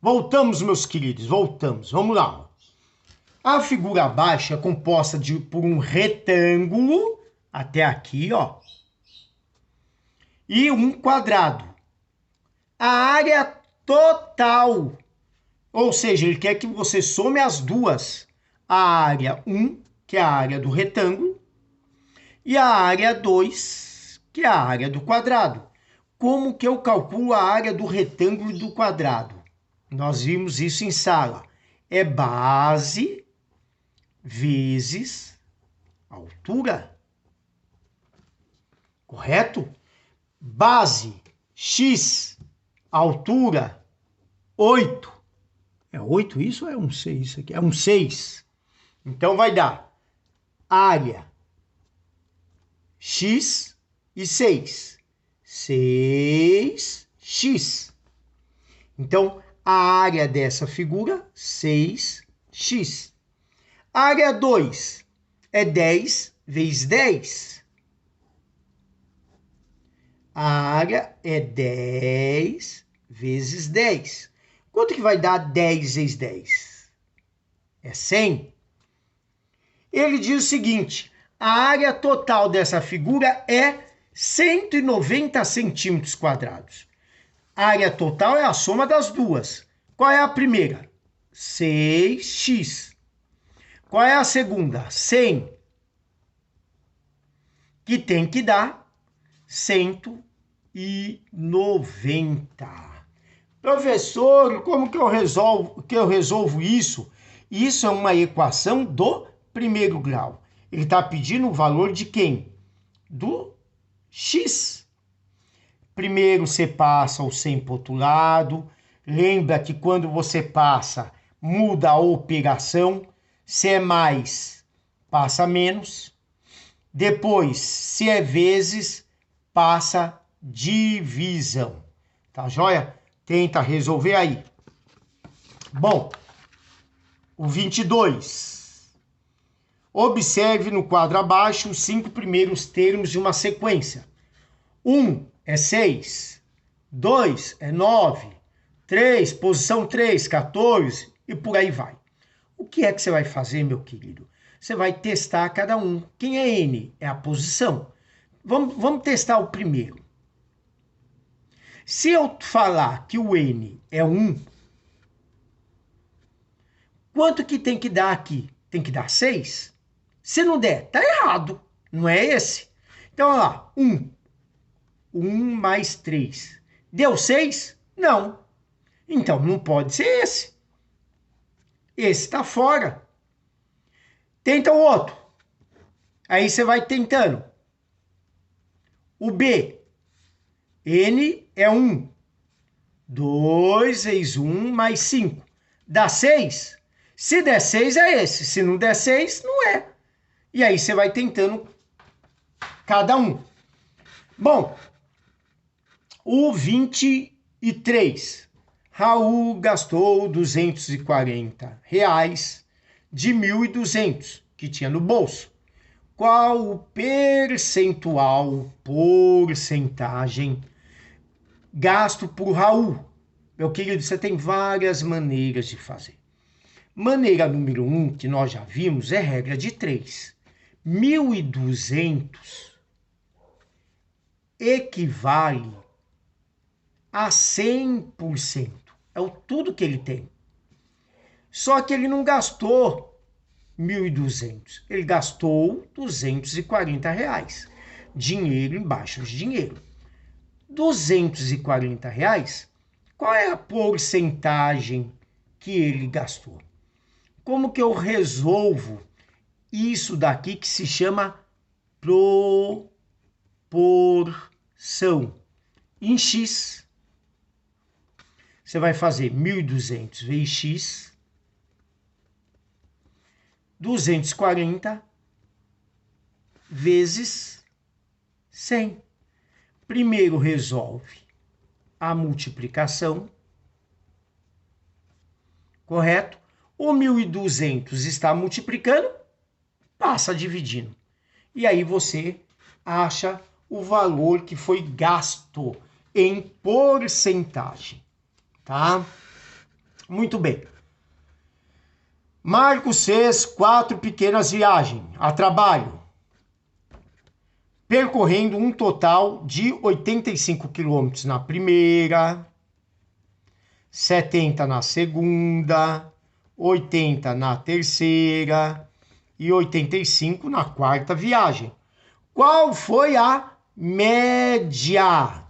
Voltamos, meus queridos, voltamos. Vamos lá. A figura abaixo é composta por um retângulo, até aqui, ó, e um quadrado. A área total, ou seja, ele quer que você some as duas. A área 1, que é a área do retângulo, e a área 2, que é a área do quadrado. Como que eu calculo a área do retângulo e do quadrado? Nós vimos isso em sala. É base vezes altura. Correto? Base x, altura 8. É 8 isso ou é um 6 isso aqui? É um 6. Então vai dar área x e 6. 6x. Então, a área dessa figura, 6x. Área 2 é 10 vezes 10. A área é 10 vezes 10. Quanto que vai dar 10 vezes 10? É 100. Ele diz o seguinte, a área total dessa figura é 190 centímetros quadrados. A área total é a soma das duas. Qual é a primeira? 6x. Qual é a segunda? 100. Que tem que dar 190. Professor, como que eu resolvo isso? Isso é uma equação do primeiro grau. Ele está pedindo o valor de quem? Do x. Primeiro você passa o 100 para o outro lado. Lembra que quando você passa, muda a operação. Se é mais, passa menos. Depois, se é vezes, passa divisão. Tá joia? Tenta resolver aí. Bom, o 22. Observe no quadro abaixo os 5 primeiros termos de uma sequência. 1 é 6, 2 é 9, 3, posição 3, 14 e por aí vai. O que é que você vai fazer, meu querido? Você vai testar cada um. Quem é N? É a posição. Vamos testar o primeiro. Se eu falar que o N é 1, quanto que tem que dar aqui? Tem que dar 6? Se não der, tá errado. Não é esse? Então, olha lá. 1. 1 mais 3. Deu 6? Não. Então, não pode ser esse. Esse está fora. Tenta o outro. Aí você vai tentando. O B. N é 1. 2 vezes 1 mais 5. Dá 6? Se der 6 é esse. Se não der 6, não é. E aí você vai tentando cada um. Bom, o 23. Raul gastou R$240 de 1.200 que tinha no bolso. Qual o porcentagem gasto por Raul? Meu querido, você tem várias maneiras de fazer. Maneira número 1, que nós já vimos, é regra de 3. 1.200 equivale a 100%. É tudo que ele tem. Só que ele não gastou 1.200. Ele gastou R$240. Dinheiro embaixo de dinheiro. R$240, qual é a porcentagem que ele gastou? Como que eu resolvo isso daqui que se chama proporção? Em x. Você vai fazer 1.200 vezes x, 240 vezes 100. Primeiro resolve a multiplicação, correto? O 1.200 está multiplicando, passa dividindo. E aí você acha o valor que foi gasto em porcentagem, tá? Muito bem. Marcos fez 4 pequenas viagens a trabalho, percorrendo um total de 85 quilômetros na primeira, 70 na segunda, 80 na terceira e 85 na quarta viagem. Qual foi a média?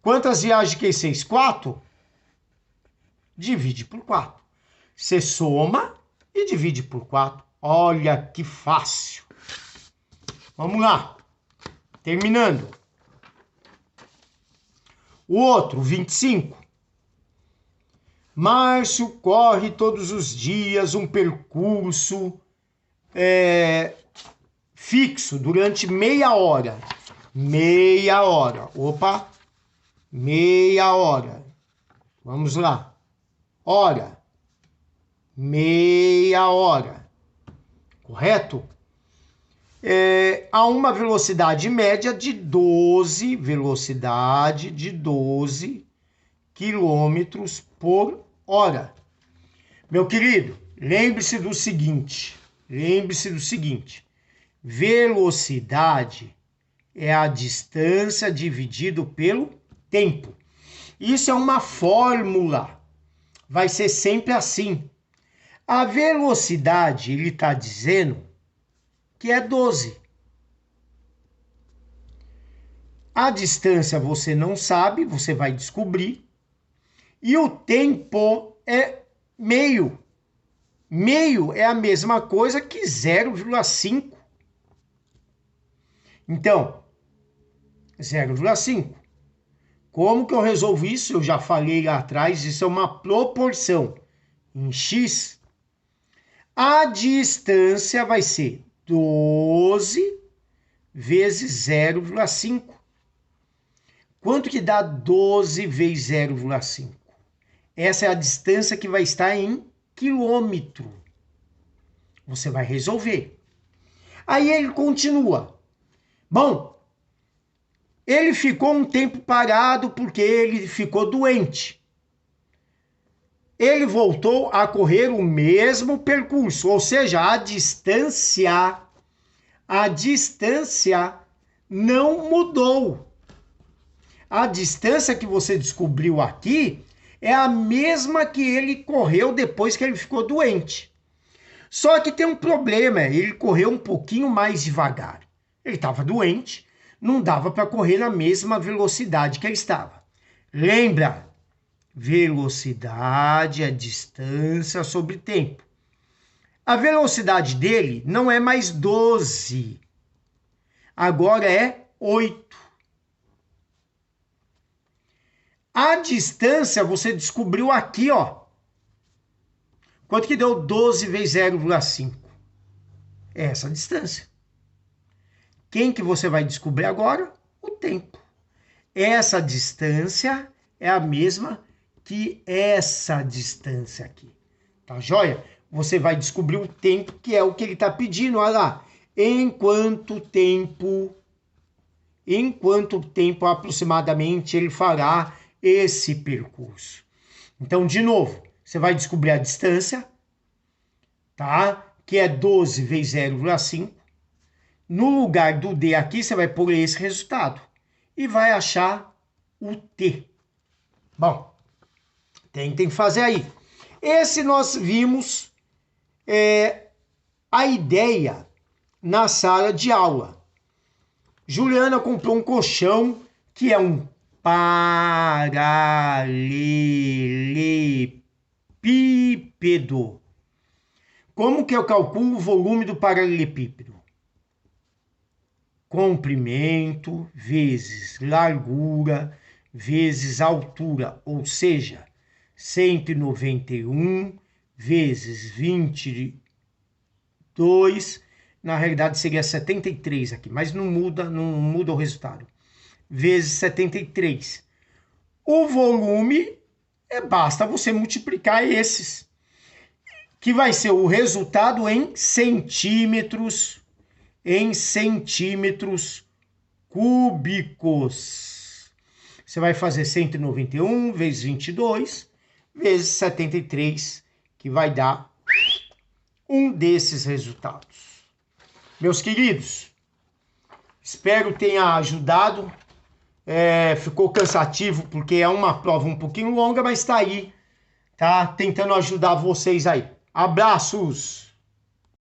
Quantas viagens que ele fez? 4? Divide por 4. Você soma e divide por 4. Olha que fácil. Vamos lá. Terminando. O outro, 25. Márcio corre todos os dias um percurso fixo durante meia hora. Meia hora. Opa. Meia hora. Vamos lá. Hora. Meia hora. Correto? A uma velocidade média de 12 quilômetros por hora. Meu querido, lembre-se do seguinte. Velocidade é a distância dividido pelo tempo. Isso é uma fórmula. Vai ser sempre assim. A velocidade, ele está dizendo que é 12. A distância você não sabe, você vai descobrir. E o tempo é meio. Meio é a mesma coisa que 0,5. Então, 0,5. Como que eu resolvo isso? Eu já falei lá atrás, isso é uma proporção em x. A distância vai ser 12 vezes 0,5. Quanto que dá 12 vezes 0,5? Essa é a distância que vai estar em quilômetro. Você vai resolver. Aí ele continua. Bom, ele ficou um tempo parado porque ele ficou doente. Ele voltou a correr o mesmo percurso, ou seja, a distância não mudou. A distância que você descobriu aqui é a mesma que ele correu depois que ele ficou doente. Só que tem um problema, ele correu um pouquinho mais devagar. Ele estava doente, não dava para correr na mesma velocidade que ele estava. Lembra? Velocidade é distância sobre tempo. A velocidade dele não é mais 12. Agora é 8. A distância você descobriu aqui, ó. Quanto que deu 12 vezes 0,5? É essa a distância. Quem que você vai descobrir agora? O tempo. Essa distância é a mesma que essa distância aqui. Tá joia? Você vai descobrir o tempo, que é o que ele está pedindo. Olha lá. Em quanto tempo aproximadamente ele fará esse percurso? Então, de novo, você vai descobrir a distância, tá? Que é 12 vezes 0,5. No lugar do D aqui, você vai pôr esse resultado. E vai achar o T. Bom, tentem fazer aí. Esse nós vimos a ideia na sala de aula. Juliana comprou um colchão que é um paralelepípedo. Como que eu calculo o volume do paralelepípedo? Comprimento vezes largura vezes altura, ou seja, 191 vezes 22, na realidade seria 73 aqui, mas não muda o resultado, vezes 73. O volume, basta você multiplicar esses, que vai ser o resultado em centímetros cúbicos. Você vai fazer 191 vezes 22, vezes 73, que vai dar um desses resultados. Meus queridos, espero tenha ajudado. Ficou cansativo porque é uma prova um pouquinho longa, mas está aí, tá? Tentando ajudar vocês aí. Abraços!